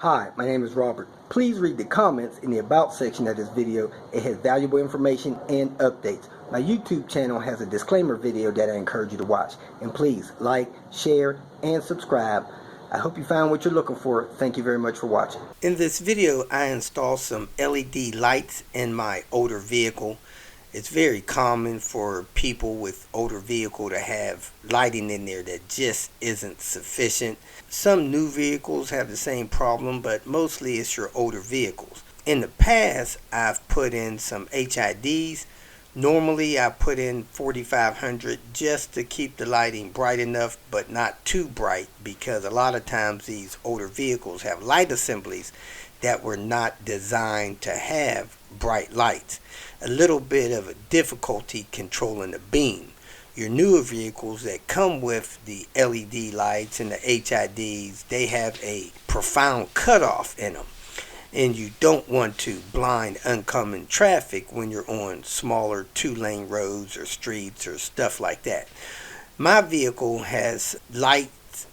Hi, my name is Robert. Please read the comments in the About section of this video. It has valuable information and updates. My YouTube channel has a disclaimer video that I encourage you to watch. And please like, share, and subscribe. I hope you found what you're looking for. Thank you very much for watching. In this video, I installed some LED lights in my older vehicle. It's very common for people with older vehicle to have lighting in there that just isn't sufficient. Some new vehicles have the same problem, but mostly it's your older vehicles. In the past, I've put in some HIDs. Normally I put in 4500 just to keep the lighting bright enough, but not too bright, because a lot of times these older vehicles have light assemblies that were not designed to have bright lights. A little bit of a difficulty controlling the beam. Your newer vehicles that come with the LED lights and the HIDs, they have a profound cutoff in them. And you don't want to blind oncoming traffic when you're on smaller 2-lane roads or streets or stuff like that. My vehicle has light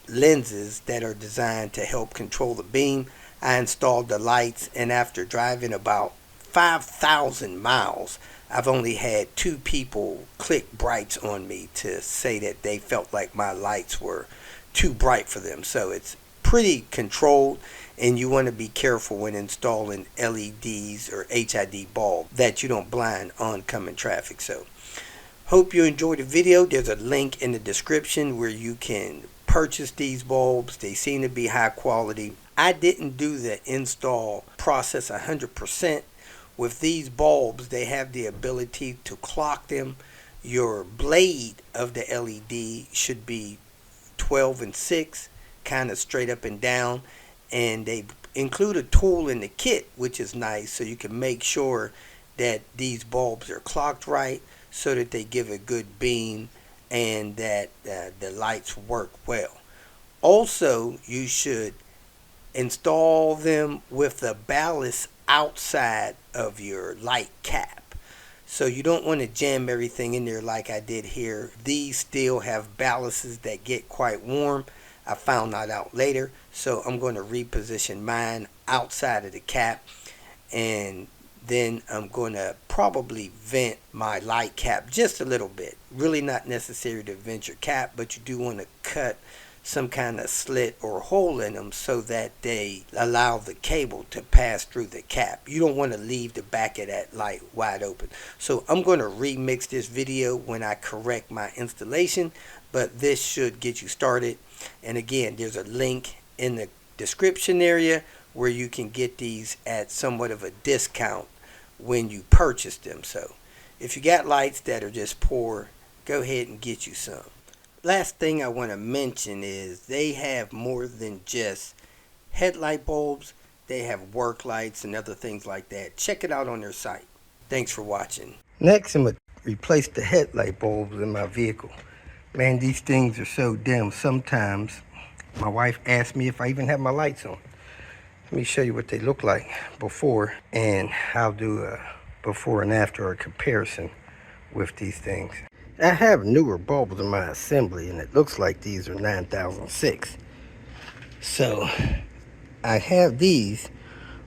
lenses that are designed to help control the beam. I installed the lights, and after driving about 5,000 miles, I've only had 2 people click brights on me to say that they felt like my lights were too bright for them. So it's pretty controlled, and you want to be careful when installing LEDs or HID bulbs that you don't blind oncoming traffic. So hope you enjoyed the video. There's a link in the description where you can purchase these bulbs. They seem to be high quality. I didn't do the install process 100%. With these bulbs, they have the ability to clock them. Your blade of the LED should be 12 and 6, kind of straight up and down. And they include a tool in the kit, which is nice, so you can make sure that these bulbs are clocked right so that they give a good beam and that the lights work well. Also, you should install them with the ballast outside of your light cap. So you don't want to jam everything in there like I did here. These still have ballasts that get quite warm. I found that out later. So I'm going to reposition mine outside of the cap, and then I'm going to probably vent my light cap just a little bit. Really not necessary to vent your cap, but you do want to cut some kind of slit or hole in them so that they allow the cable to pass through the cap. You don't want to leave the back of that light wide open. So I'm going to remix this video when I correct my installation, but this should get you started. And again, there's a link in the description area where you can get these at somewhat of a discount when you purchase them. So if you got lights that are just poor, go ahead and get you some. Last thing I want to mention is they have more than just headlight bulbs. They have work lights and other things like that. Check it out on their site. Thanks for watching. Next, I'm going to replace the headlight bulbs in my vehicle. Man, these things are so dim. Sometimes my wife asks me if I even have my lights on. Let me show you what they look like before, and I'll do a before and after, a comparison with these things. I have newer bulbs in my assembly, and it looks like these are 9006. So I have these,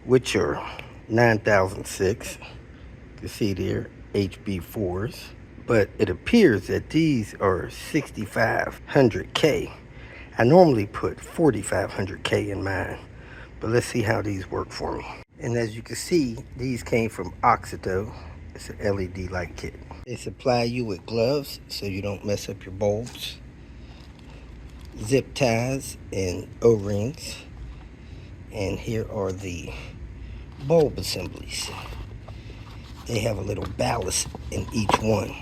which are 9006. You can see they're HB4s, but it appears that these are 6500K. I normally put 4500K in mine, but let's see how these work for me. And as you can see, these came from Auxito. It's an LED light kit. They supply you with gloves so you don't mess up your bulbs, zip ties, and O-rings. And here are the bulb assemblies. They have a little ballast in each one.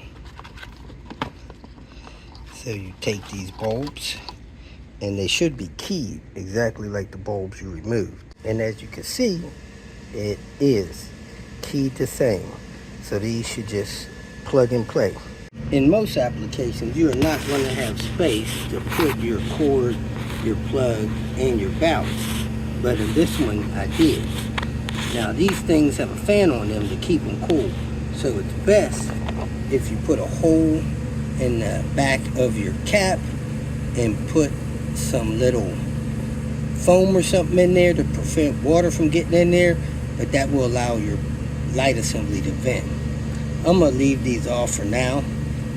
So you take these bulbs, and they should be keyed exactly like the bulbs you removed. And as you can see, it is keyed the same. So these should just plug and play. In most applications, you are not going to have space to put your cord, your plug, and your ballast. But in this one, I did. Now, these things have a fan on them to keep them cool. So it's best if you put a hole in the back of your cap and put some little foam or something in there to prevent water from getting in there, but that will allow your light assembly to vent. I'm going to leave these off for now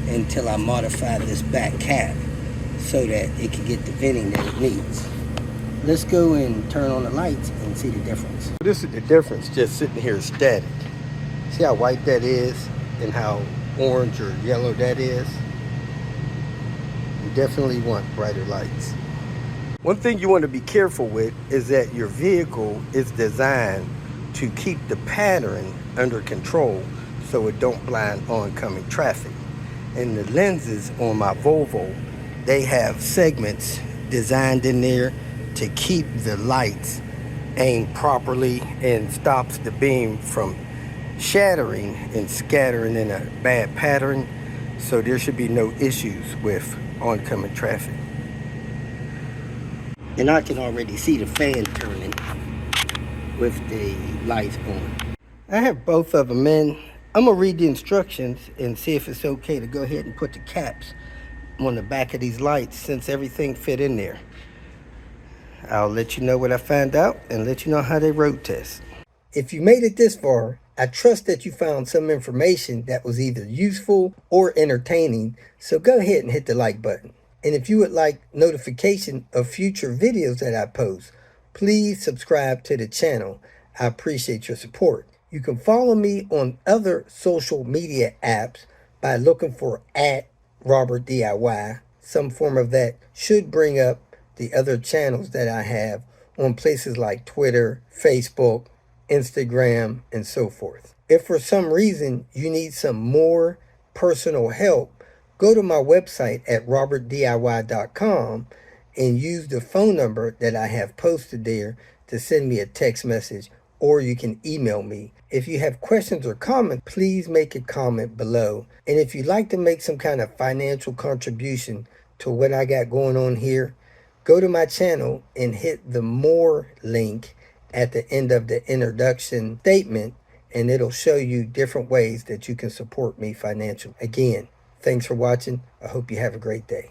until I modify this back cap so that it can get the venting that it needs. Let's go and turn on the lights and see the difference. This is the difference just sitting here static. See how white that is and how orange or yellow that is? You definitely want brighter lights. One thing you want to be careful with is that your vehicle is designed to keep the pattern under control so it don't blind oncoming traffic. And the lenses on my Volvo, they have segments designed in there to keep the lights aimed properly and stops the beam from shattering and scattering in a bad pattern, so there should be no issues with oncoming traffic. And I can already see the fan turning with the lights on. I have both of them in. I'm gonna read the instructions and see if it's okay to go ahead and put the caps on the back of these lights since everything fit in there. I'll let you know what I find out and let you know how they road test. If you made it this far, I trust that you found some information that was either useful or entertaining, so go ahead and hit the like button. And if you would like notification of future videos that I post, please subscribe to the channel. I appreciate your support. You can follow me on other social media apps by looking for @RobertDIY. Some form of that should bring up the other channels that I have on places like Twitter, Facebook, Instagram, and so forth. If for some reason you need some more personal help, go to my website at robertdiy.com and use the phone number that I have posted there to send me a text message, or you can email me. If you have questions or comments, please make a comment below. And if you'd like to make some kind of financial contribution to what I got going on here, go to my channel and hit the more link at the end of the introduction statement, and it'll show you different ways that you can support me financially. Again, thanks for watching. I hope you have a great day.